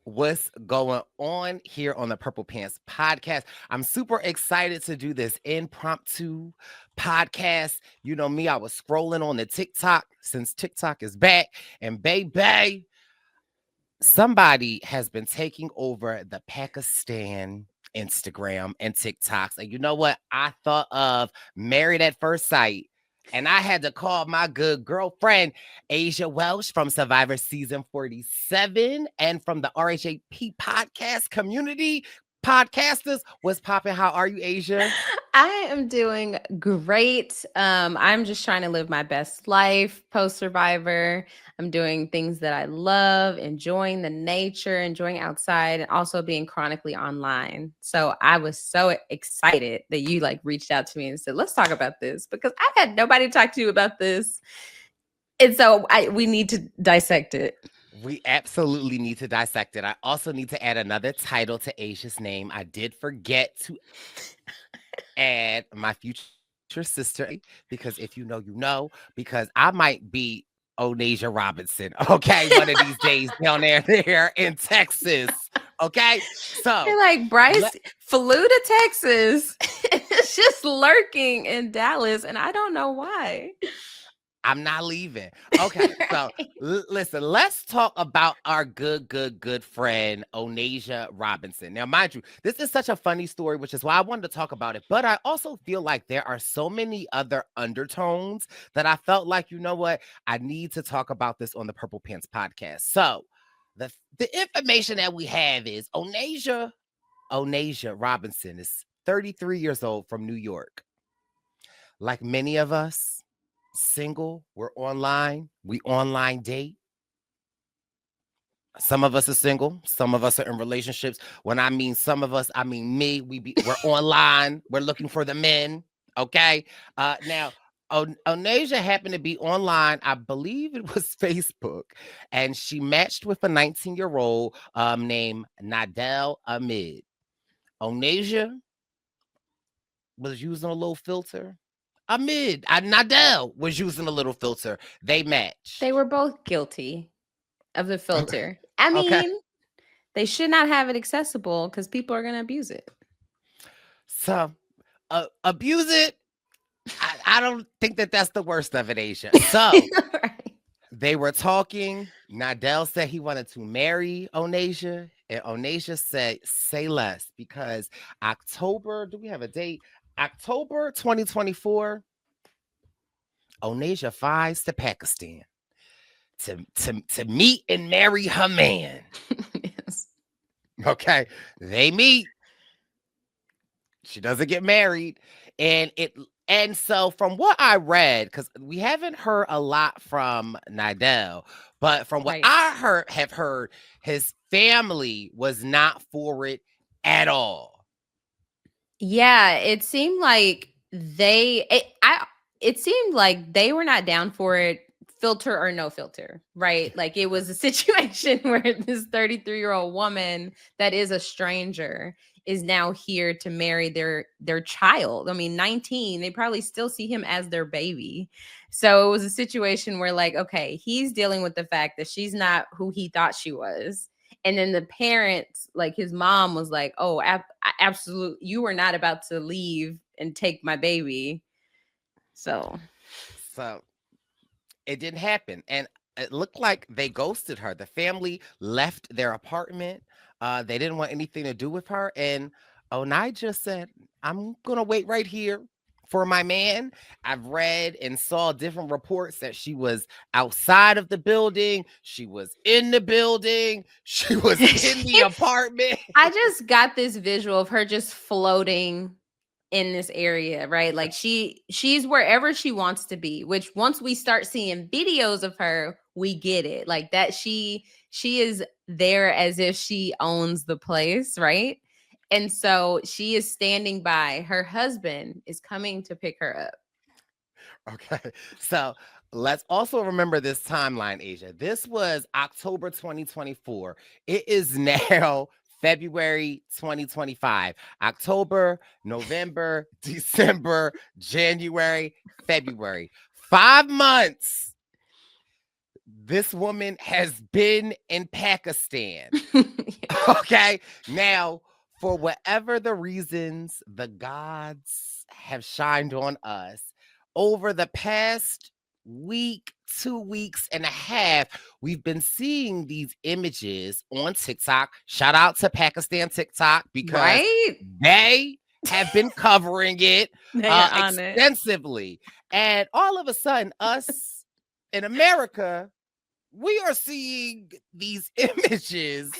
What's going on here on the Purple Pants podcast? I'm super excited to do this impromptu podcast. You know me, I was scrolling on the TikTok since TikTok is back, and baby, somebody has been taking over the Pakistan Instagram and TikToks. And you know what? I thought of Married at First Sight. And I had to call my good girlfriend, Asia Welsh from Survivor Season 47 and from the RHAP podcast community. Podcasters, what's popping? How are you, Asia? I am doing great. I'm just trying to live my best life post Survivor. I'm doing things that I love, enjoying the nature, enjoying outside, and also being chronically online. So I was so excited that you reached out to me and said, "Let's talk about this," because I had nobody to talk to about this, and so we need to dissect it. We absolutely need to dissect it. I also need to add another title to Asia's name. I did forget to add my future sister, because if you know, you know, because I might be Onijah Robinson, okay, one of these days down there in Texas, okay? So, You're like Bryce let, flew to Texas. It's just lurking in Dallas, and I don't know why. I'm not leaving. Okay, so listen, let's talk about our good friend Onijah Robinson. Now, mind you, this is such a funny story, which is why I wanted to talk about it. But I also feel like there are so many other undertones that I felt like, you know what, I need to talk about this on the Purple Pants podcast. So the information that we have is Onijah Robinson is 33 years old from New York. Like many of us, single, we're online, we online date. Some of us are single, some of us are in relationships. When I mean some of us, I mean me. We're online, we're looking for the men. Okay. Now Onijah happened to be online. I believe it was Facebook, and she matched with a 19-year-old named Nadel Ahmed. Onijah was using a little filter. Nadel was using a little filter. They They matched. were both guilty of the Okay. filter. I Okay. mean, they should not have it accessible because people are going to abuse it. So abuse it. I don't think that that's the worst of it, Asia. So Right. they were talking. Nadel said he wanted to marry Onijah, and Onijah said, "Say less," because October. Do we have a date? October 2024. Onijah flies to Pakistan to meet and marry her man. Yes. Okay, they meet. She doesn't get married, and so from what I read, because we haven't heard a lot from Nidell, but from what Right. I have heard, his family was not for it at all. Yeah, it seemed like it seemed like they were not down for it, filter or no filter, right? Like it was a situation where this 33-year-old woman that is a stranger is now here to marry their child. I mean, 19, they probably still see him as their baby. So it was a situation where okay, he's dealing with the fact that she's not who he thought she was, and then the parents, like his mom, was like, "Oh, absolutely, you were not about to leave and take my baby." So So it didn't happen, and it looked like they ghosted her. The family left their apartment. They didn't want anything to do with her, and Onai just said, "I'm gonna wait right here for my man." I've read and saw different reports that she was outside of the building, she was in the building, she was in the apartment. I just got this visual of her just floating in this area, right? Like she's wherever she wants to be, which once we start seeing videos of her, we get it. Like that she is there as if she owns the place, right? And so she is standing by. Her husband is coming to pick her up. Okay. So let's also remember this timeline, Asia. This was October 2024. It is now February 2025. October, November, December, January, February. 5 months. this woman has been in Pakistan. Okay. Now, for whatever the reasons the gods have shined on us over the past week, 2 weeks and a half, we've been seeing these images on TikTok. Shout out to Pakistan TikTok because Right? they have been covering it They are on it. extensively. And all of a sudden, us in America, we are seeing these images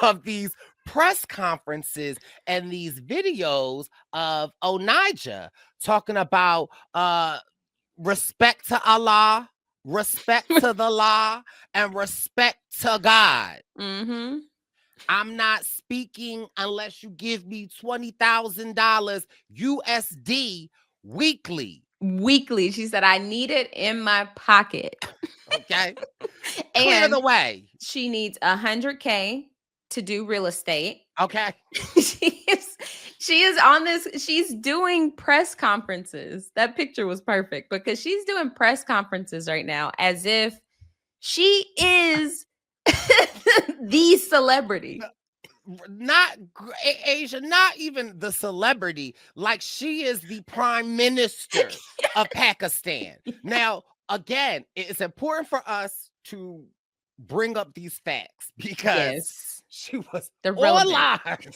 of these press conferences and these videos of Onijah talking about respect to Allah, respect to the law, and respect to God. Mm-hmm. I'm not speaking unless you give me $20,000 USD weekly. Weekly. She said, I need it in my pocket. Okay. Clear And the way. she needs 100K to do real estate. Okay. She is on this. She's doing press conferences. That picture was perfect because she's doing press conferences right now as if she is the celebrity. Not Asia, not even the celebrity, like she is the prime minister of Pakistan. Now, again, it's important for us to bring up these facts because Yes. she was They're relevant. online.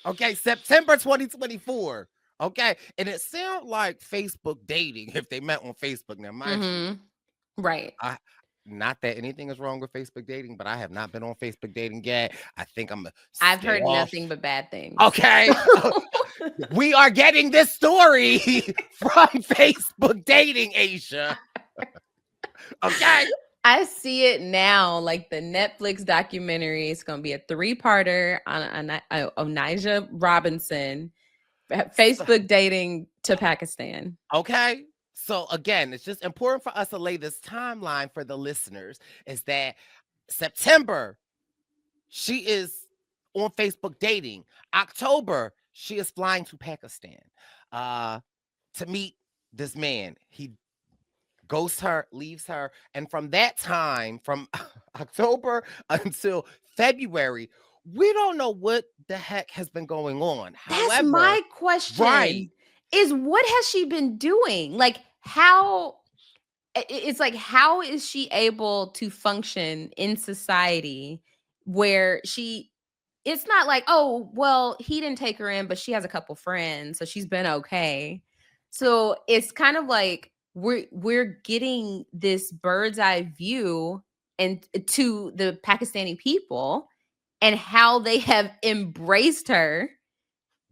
Okay, September 2024. Okay, and it sounds like Facebook dating if they met on Facebook. Now, mind you, Right. not that anything is wrong with Facebook dating, but I have not been on Facebook dating yet. I think I'm. I've heard nothing but bad things. Okay, we are getting this story from Facebook dating, Asia. Okay. I see it now, like the Netflix documentary. It's going to be a 3-parter on Onijah Robinson, Facebook dating to Pakistan. Okay. So again, it's just important for us to lay this timeline for the listeners is that September, she is on Facebook dating. October, she is flying to Pakistan to meet this man. He ghosts her, leaves her. And from that time, from October until February, we don't know what the heck has been going on. That's my question. Right. Is what has she been doing? Like, how it's like, how is she able to function in society where it's not like, oh, well, he didn't take her in, but she has a couple friends, so she's been okay. So it's kind of like we're getting this bird's eye view and to the Pakistani people and how they have embraced her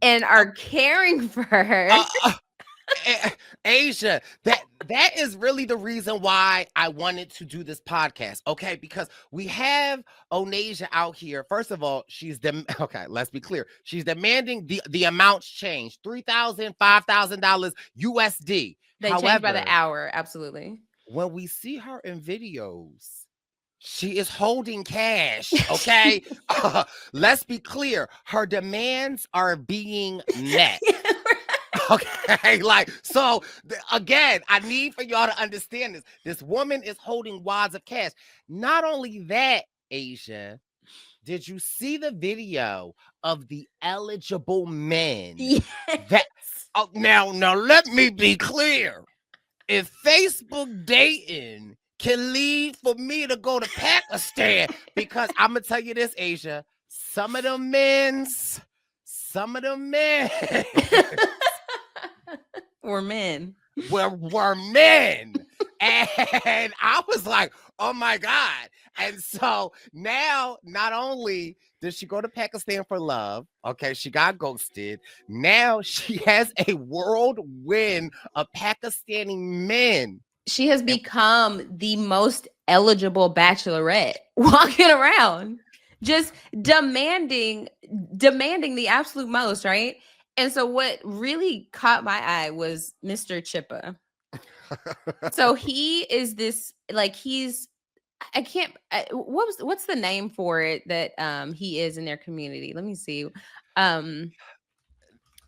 and are caring for her. Asia, that is really the reason why I wanted to do this podcast, okay? Because we have Onijah out here. First of all, okay, let's be clear. She's demanding the amounts change, $3,000, $5,000 USD. They change by the hour, absolutely. When we see her in videos, she is holding cash, okay? Let's be clear. Her demands are being met. Okay, like, so again, I need for y'all to understand this. This woman is holding wads of cash. Not only that, Asia, did you see the video of the eligible men? Yes. Now let me be clear. If Facebook dating can lead for me to go to Pakistan, because I'm gonna tell you this, Asia, some of them men were men. Were men. And I was like, oh my God. And so now, not only did she go to Pakistan for love, okay, she got ghosted. Now she has a whirlwind of Pakistani men. She has become the most eligible bachelorette walking around, just demanding the absolute most, right? And so what really caught my eye was Mr. Chippa. So he is this, like, what's the name for it that he is in their community? Let me see.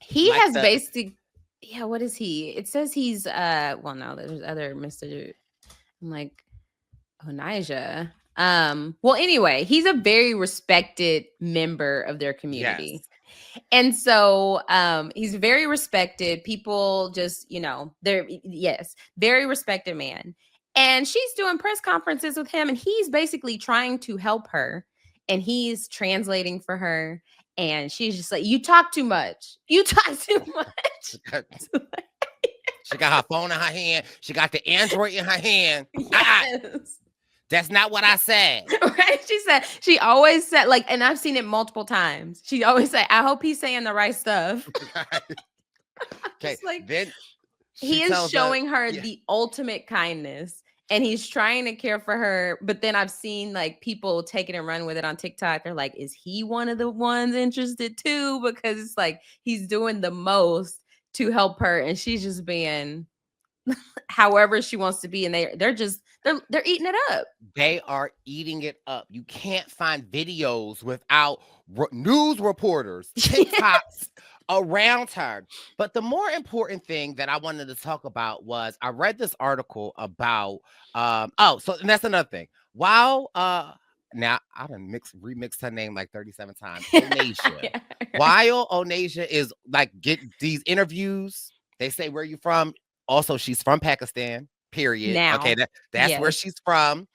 He like has basically, yeah, what is he? It says he's well, no, there's other Mr. I'm like, Onijah. Well, anyway, he's a very respected member of their community. Yes. And so he's very respected. People just, they're, yes, very respected man. And she's doing press conferences with him, and he's basically trying to help her, and he's translating for her. And she's just like, "You talk too much. You talk too much." She got her phone in her hand. She got the Android in her hand. Yes. That's not what I said. Right? She always said, like, and I've seen it multiple times. She always said, "I hope he's saying the right stuff." Okay. Just like, Then he she is tells showing her yeah. the ultimate kindness, and he's trying to care for her. But then I've seen like people take it and run with it on TikTok. They're like, is he one of the ones interested too? Because it's like he's doing the most to help her, and she's just being however she wants to be, and they're eating it up. They are eating it up. You can't find videos without news reporters, TikToks around her. But the more important thing that I wanted to talk about was I read this article about and that's another thing. While now I done remixed her name like 37 times. Onijah. Yeah, right. While Onijah is like get these interviews, they say where you from. Also, she's from Pakistan. Period. Okay, Now, that's where yes. she's from.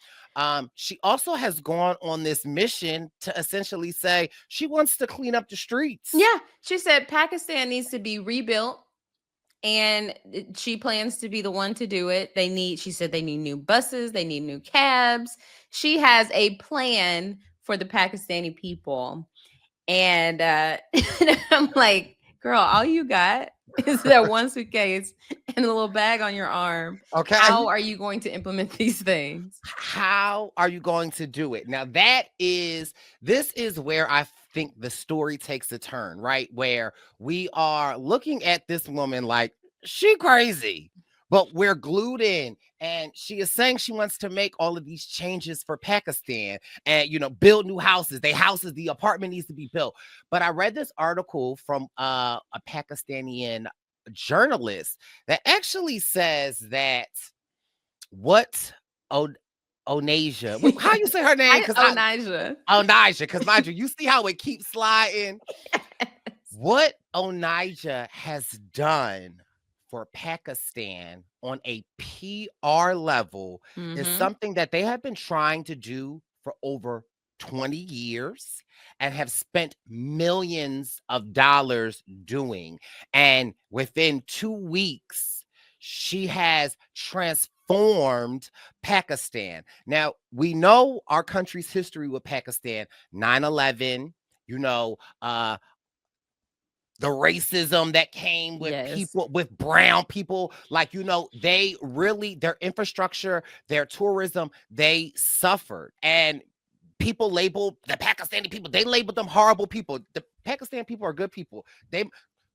She also has gone on this mission to essentially say she wants to clean up the streets. Yeah, she said Pakistan needs to be rebuilt, and she plans to be the one to do it. She said they need new buses, they need new cabs. She has a plan for the Pakistani people. And I'm like, girl, all you got is that one suitcase and a little bag on your arm. Okay. How are you going to implement these things? How are you going to do it? Now, this is where I think the story takes a turn, right? Where we are looking at this woman like she crazy, but we're glued in. And she is saying she wants to make all of these changes for Pakistan and, build new houses. The apartment needs to be built. But I read this article from a Pakistani journalist that actually says that what Onijah. How you say her name? Onijah. Onijah. Because mind you see how it keeps sliding. Yes. What Onijah has done for Pakistan on a PR level is something that they have been trying to do for over 20 years and have spent millions of dollars doing. And within 2 weeks, she has transformed Pakistan. Now, we know our country's history with Pakistan, 9/11, the racism that came with people, with brown people, they really, their infrastructure, their tourism, they suffered. And people labeled the Pakistani people, they labeled them horrible people. The Pakistani people are good people.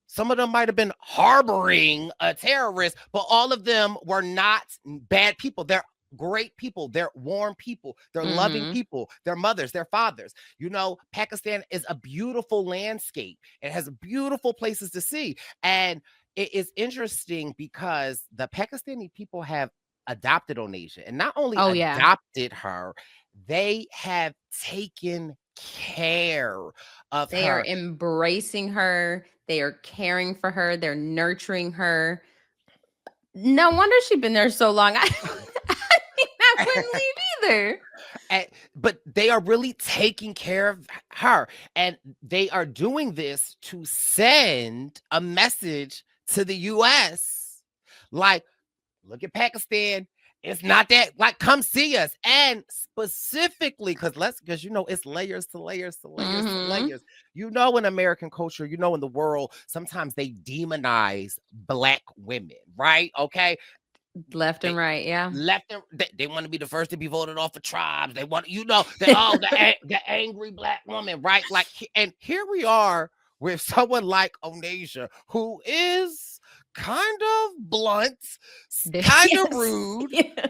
Some of them might have been harboring a terrorist, but all of them were not bad people. They're great people. They're warm people. They're loving people. They're mothers, their fathers. Pakistan is a beautiful landscape. It has beautiful places to see. And it is interesting because the Pakistani people have adopted Onijah, and not only adopted her, they have taken care of her. They are embracing her. They are caring for her. They're nurturing her. No wonder she's been there so long. I wouldn't leave either. But they are really taking care of her. And they are doing this to send a message to the US. Like, look at Pakistan. It's not that, come see us. And specifically, because it's layers to layers to layers to layers. In American culture, in the world, sometimes they demonize Black women, right? Okay. Left and right, yeah. They want to be the first to be voted off of tribes. They want, the angry Black woman, right? And here we are with someone like Onijah, who is kind of blunt, kind of rude. Yeah.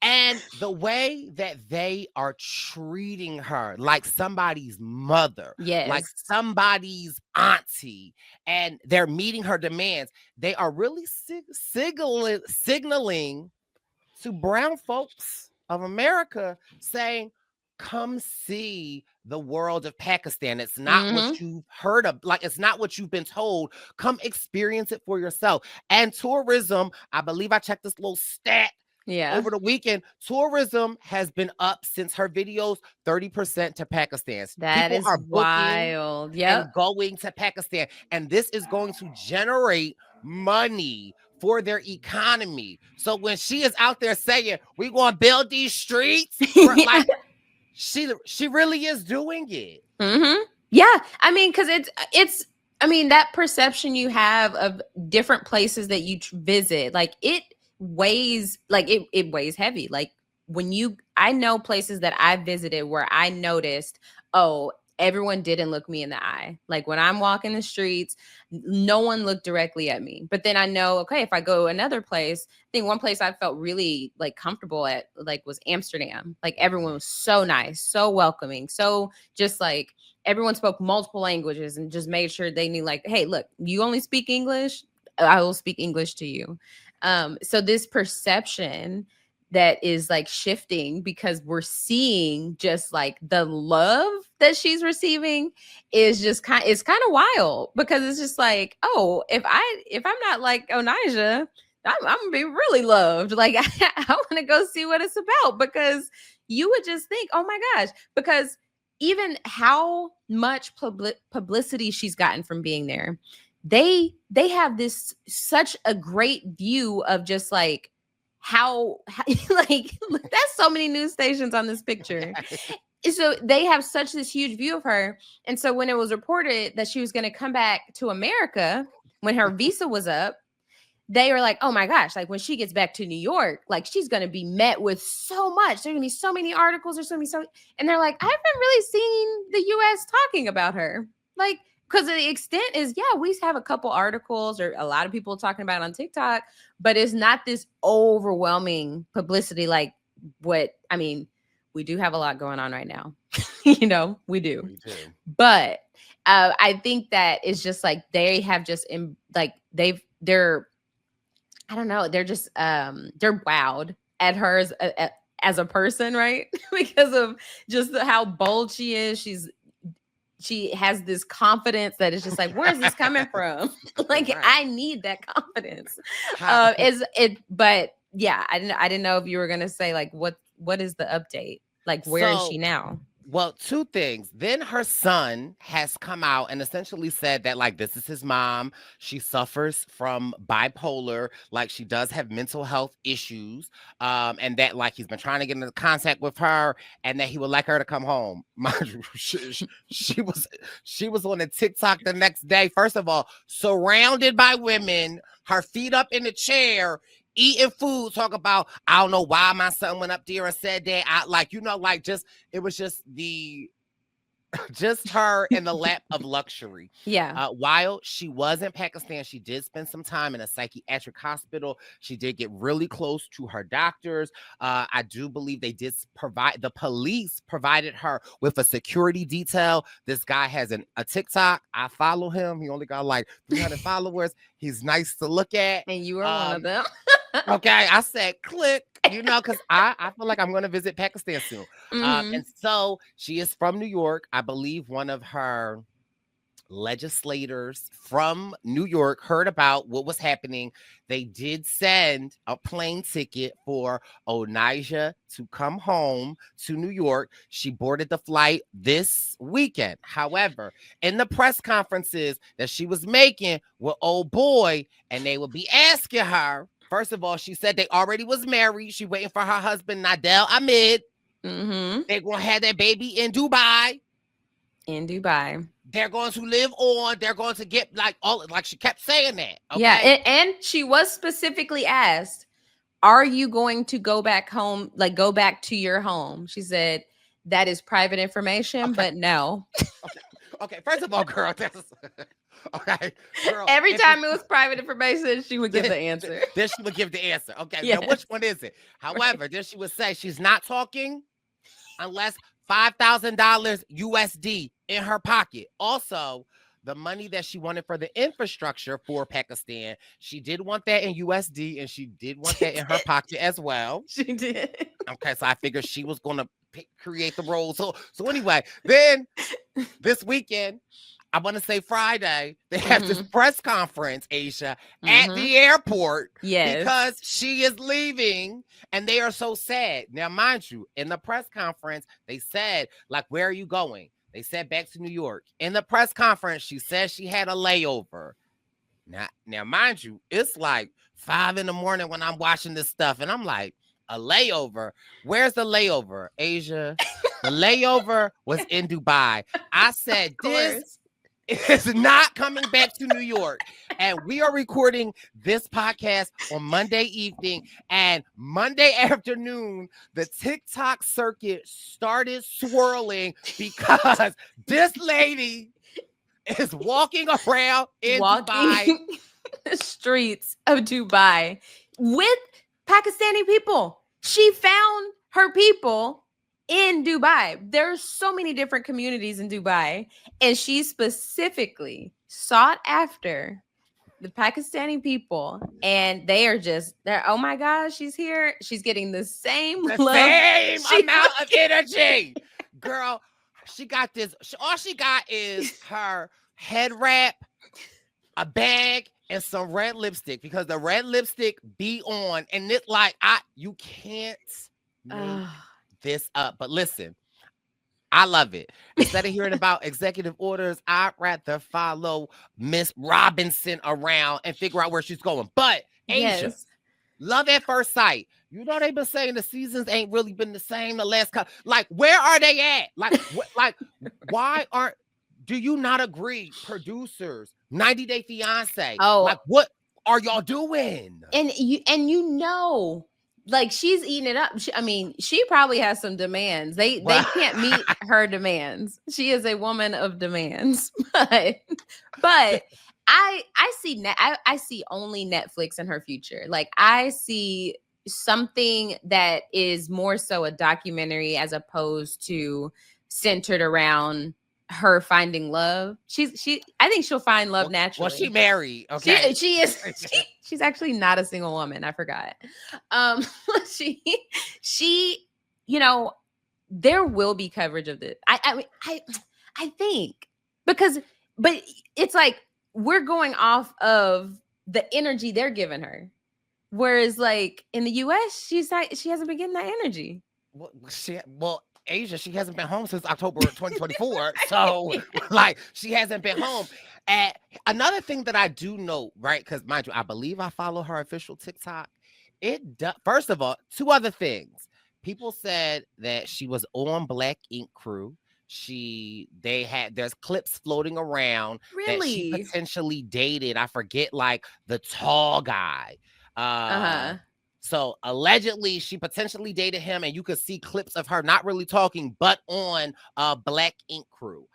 And the way that they are treating her like somebody's mother, like somebody's auntie, and they're meeting her demands, they are really signaling to brown folks of America saying, come see the world of Pakistan. It's not Mm-hmm. what you've heard of, like, it's not what you've been told. Come experience it for yourself. And tourism, I believe I checked this little stat Yeah. over the weekend. Tourism has been up since her videos 30% to Pakistan. That People is are booking wild. Yep. and going to Pakistan. And this is going to generate money for their economy. So when she is out there saying, we're going to build these streets, for, like, she really is doing it. Mm-hmm. Yeah. I mean, because it's I mean, that perception you have of different places that you visit, like it weighs, like it weighs heavy. Like when I know places that I visited where I noticed, oh, everyone didn't look me in the eye. Like when I'm walking the streets, no one looked directly at me. But then I know, okay, if I go another place, I think one place I felt really like comfortable at like was Amsterdam. Like everyone was so nice, so welcoming, so just like everyone spoke multiple languages and just made sure they knew like, hey, look, you only speak English, I will speak English to you. So this perception that is like shifting because we're seeing just like the love that she's receiving is just it's kind of wild, because it's just like, oh, if I'm not like Onijah, I'm gonna be really loved. Like I want to go see what it's about, because you would just think, oh my gosh, because even how much publicity she's gotten from being there, they have this such a great view of just like how like that's so many news stations on this picture. So they have such this huge view of her. And so when it was reported that she was going to come back to America when her visa was up, they were like, oh my gosh, like when she gets back to New York, like she's going to be met with so much. There's going to be so many articles. There's going to be so, and they're like, I haven't really seen the US talking about her. Like, because the extent is, yeah, we have a couple articles or a lot of people talking about it on TikTok, but it's not this overwhelming publicity. Like what, I mean, we do have a lot going on right now. You know, we do. We do. But I think that it's just like they have just like they're I don't know, they're just they're wowed at her as a person, right? Because of just how bold she is. She has this confidence that is just like, where's this coming from? Like, Right. I need that confidence. How- But yeah, I didn't know if you were gonna say like what is the update? Like, where is So, she now? Well, two things. Then her son has come out and essentially said that, like, this is his mom. She suffers from bipolar, like, she does have mental health issues, and that, like, he's been trying to get into contact with her, and that he would like her to come home. Mind you, she was on a TikTok the next day. First of all, surrounded by women, her feet up in the chair, eating food, talk about, I don't know why my son went up there and said that. I like, you know, like just it was just just her in the lap of luxury. Yeah. While she was in Pakistan, she did spend some time in a psychiatric hospital. She did get really close to her doctors. I do believe they did provide, the police provided her with a security detail. This guy has a TikTok. I follow him. He only got like 300 followers. He's nice to look at. And you are one of them. Okay, I said click, you know, because I feel like I'm going to visit Pakistan soon. Mhm. And so she is from New York. I believe one of her legislators from New York heard about what was happening. They did send a plane ticket for Onijah to come home to New York. She boarded the flight this weekend. However, in the press conferences that she was making with old boy, and they would be asking her, first of all, she said they already was married. She waiting for her husband, Nadel Ahmed. Mm-hmm. They're going to have their baby in Dubai. In Dubai. They're going to live on. They're going to get like all, like she kept saying that. Okay? Yeah, and she was specifically asked, are you going to go back home, like go back to your home? She said, that is private information, but no. Okay. First of all, girl, okay. Girl, Every time it was private information, she would give the answer. Then she would give the answer. Okay. Yes. Now which one is it? However, then she would say she's not talking unless $5,000 USD in her pocket. Also, the money that she wanted for the infrastructure for Pakistan. She did want that in USD, and she did want that in her pocket as well. She did. Okay, so I figured she was gonna create the role. So anyway, then this weekend, I want to say Friday, they have this press conference, Asia, at the airport Yes. because she is leaving, and they are so sad. Now, mind you, in the press conference, they said, like, where are you going? They said back to New York. In the press conference, she said she had a layover. Now, mind you, it's like 5 a.m. when I'm watching this stuff, and I'm like, a layover? Where's the layover, Asia? The layover was in Dubai. I said, this is not coming back to New York. And we are recording this podcast on Monday evening. And Monday afternoon, the TikTok circuit started swirling because this lady is walking around in Dubai. The streets of Dubai with Pakistani people. She found her people in Dubai. There's so many different communities in Dubai, and she specifically sought after the Pakistani people, and they're oh my gosh, she's here. She's getting the same amount of energy. Girl, she got this. All she got is her head wrap, a bag, and some red lipstick, because the red lipstick be on, and it's like, you can't make this up. But listen, I love it. Instead of hearing about executive orders, I'd rather follow Miss Robinson around and figure out where she's going. But Asia, love at first sight. You know, they've been saying the seasons ain't really been the same the last couple. Like, where are they at? Like, why do you not agree, producers? 90 Day Fiance. Oh, like, what are y'all doing? And you know, like, she's eating it up. She probably has some demands. They can't meet her demands. She is a woman of demands. But I see only Netflix in her future. Like, I see something that is more so a documentary as opposed to centered around her finding love. I think she'll find love naturally. Well, she married. Okay. She's actually not a single woman. I forgot. She, you know, there will be coverage of this. I think, but it's like, we're going off of the energy they're giving her. Whereas, like, in the US, she hasn't been getting that energy. Well, Asia, she hasn't been home since October 2024. So, like, she hasn't been home. And another thing that I do know, right? Because, mind you, I believe I follow her official TikTok. First of all, two other things. People said that she was on Black Ink Crew. There's clips floating around that she potentially dated. I forget, like, the tall guy. So allegedly she potentially dated him, and you could see clips of her not really talking, but on Black Ink Crew.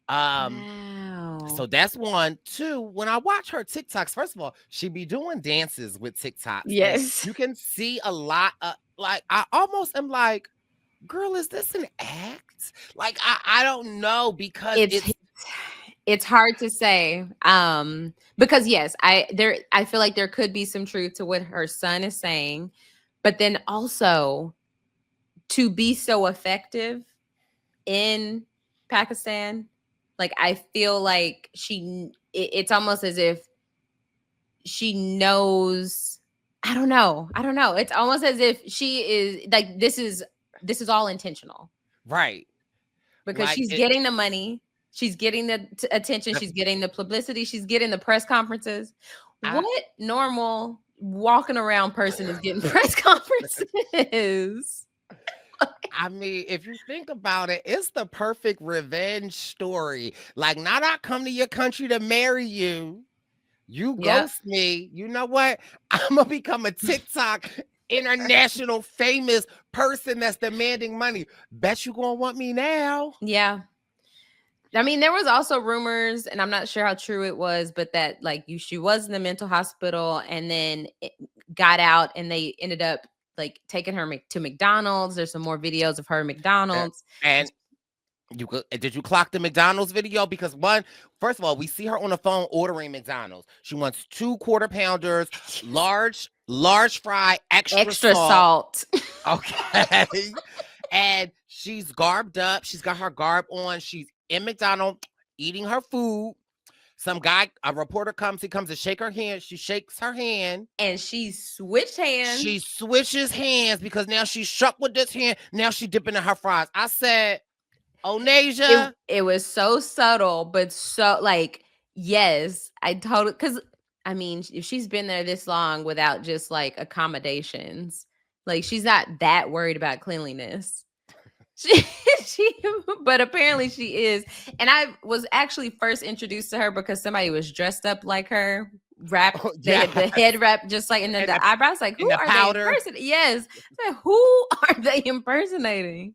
Wow. So that's one. Two, when I watch her TikToks, first of all, she be doing dances with TikToks. Yes. You can see a lot of, like, I almost am like, girl, is this an act? Like, I don't know, because it's hard to say. Because yes, I feel like there could be some truth to what her son is saying, but then also to be so effective in Pakistan, like, I feel like it's almost as if she knows. I don't know. It's almost as if she is like, this is all intentional, right? Because she's getting the money. She's getting the attention. She's getting the publicity. She's getting the press conferences. What normal walking around person is getting press conferences? I mean, if you think about it, it's the perfect revenge story. Like, not I come to your country to marry you. You ghost me. You know what? I'm going to become a TikTok international famous person that's demanding money. Bet you going to want me now. Yeah. I mean, there was also rumors, and I'm not sure how true it was, but that, like, she was in the mental hospital and then it got out, and they ended up, like, taking her to McDonald's. There's some more videos of her at McDonald's. And Did you clock the McDonald's video? Because first of all, we see her on the phone ordering McDonald's. She wants 2 quarter pounders, large fry, extra salt. Okay. And she's garbed up. She's got her garb on. She's in McDonald's eating her food. A reporter comes. He comes to shake her hand. She shakes her hand. And she switched hands. She switches hands because now she's struck with this hand. Now she's dipping in her fries. I said, Onijah. It was so subtle, but so like, yes, I totally, because I mean, if she's been there this long without just like accommodations, like she's not that worried about cleanliness. But apparently she is. And I was actually first introduced to her because somebody was dressed up like her, the head wrap, just like, and then the eyebrows, like, who are they impersonating? Yes. Like, who are they impersonating?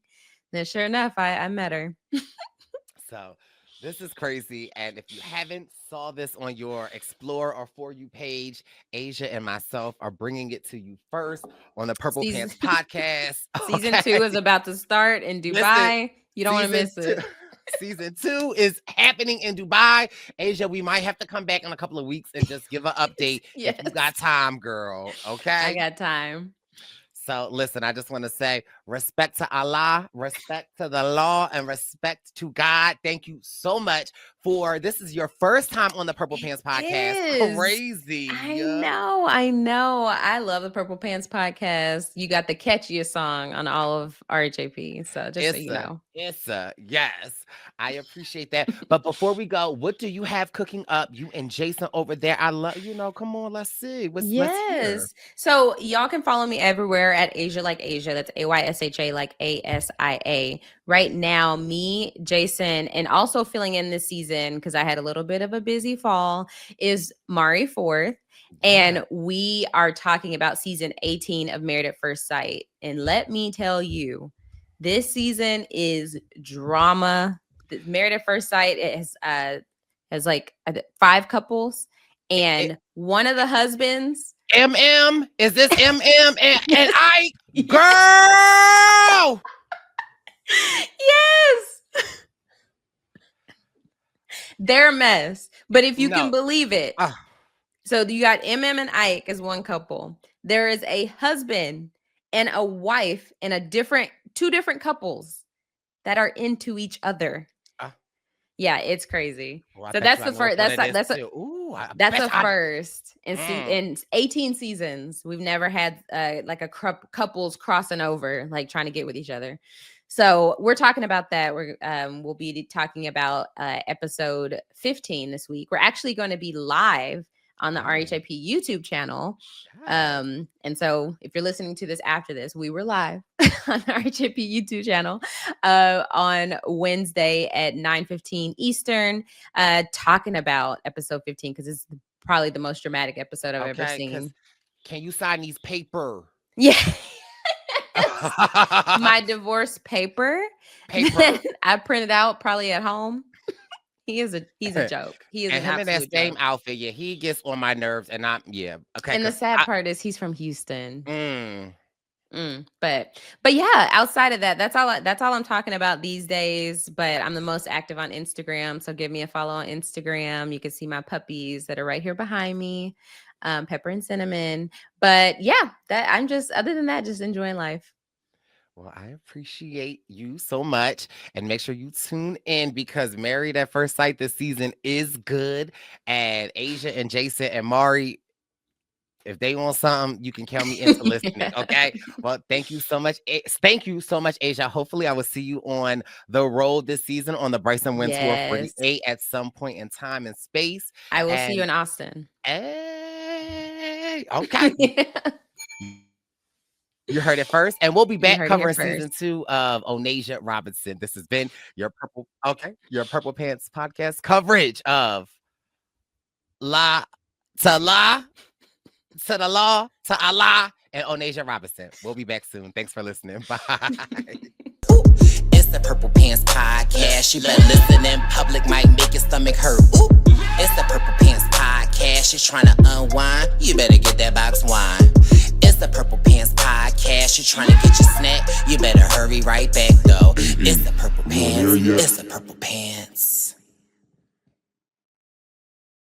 And sure enough, I met her. So this is crazy. And if you haven't saw this on your Explore or For You page, Asia and myself are bringing it to you first on the Purple Pants podcast. Season 2 is about to start in Dubai. You don't want to miss it. Season 2 is happening in Dubai. Asia, we might have to come back in a couple of weeks and just give an update. Yes. If you got time, girl. Okay. I got time. So listen, I just want to say respect to Allah, respect to the law, and respect to God. Thank you so much this is your first time on the Purple Pants podcast. Crazy. I know. I love the Purple Pants podcast. You got the catchiest song on all of RHAP. So just so you know. Yes. I appreciate that. But before we go, what do you have cooking up? You and Jason over there. I love, come on, let's see. Let's hear. So y'all can follow me everywhere at Asia Like Asia. That's AYSHA like ASIA. Right now, me, Jason, and also filling in this season, because I had a little bit of a busy fall, is Mari Forth. And we are talking about season 18 of Married at First Sight. And let me tell you, this season is drama. Married at First Sight, it has like 5 couples. And one of the husbands... MM? Is this MM and I? Girl! Yes. They're a mess. But if you can believe it. So you got MM and Ike as one couple. There is a husband and a wife and 2 different couples that are into each other. Yeah, it's crazy. Well, so that's the first. That's a first in 18 seasons. We've never had like a couples crossing over, like trying to get with each other. So we're talking about that. We'll be talking about episode 15 this week. We're actually going to be live on the RHAP YouTube channel. And so if you're listening to this after this, we were live on the RHAP YouTube channel on Wednesday at 9:15 Eastern, talking about episode 15, because it's probably the most dramatic episode I've ever seen. Can you sign these paper? Yeah. My divorce paper. I printed out probably at home. He's a joke. He is and an him in that same joke. outfit. Yeah, he gets on my nerves, and okay. And the sad part is he's from Houston. But yeah, outside of that, that's all I'm talking about these days. But I'm the most active on Instagram, so give me a follow on Instagram. You can see my puppies that are right here behind me, Pepper and Cinnamon. But yeah, other than that, just enjoying life. Well, I appreciate you so much, and make sure you tune in, because Married at First Sight this season is good. And Asia and Jason and Mari, if they want something, you can count me into listening. Okay. Well, thank you so much. Thank you so much, Asia. Hopefully I will see you on the road this season on the Bryson Wynn Tour 48 at some point in time and space. I will see you in Austin. Hey, okay. You heard it first, and we'll be back covering season 2 of Onijah Robinson. This has been your Purple Pants podcast coverage of to the law, to Allah, and Onijah Robinson. We'll be back soon. Thanks for listening. Bye. It's the Purple Pants podcast. You better listen in public, might make your stomach hurt. Ooh. It's the Purple Pants podcast. You're trying to unwind, you better get that box wine. It's the Purple Pants podcast. fast, you trying to get your snack. You better hurry right back though. It's the purple pants. It's the purple pants.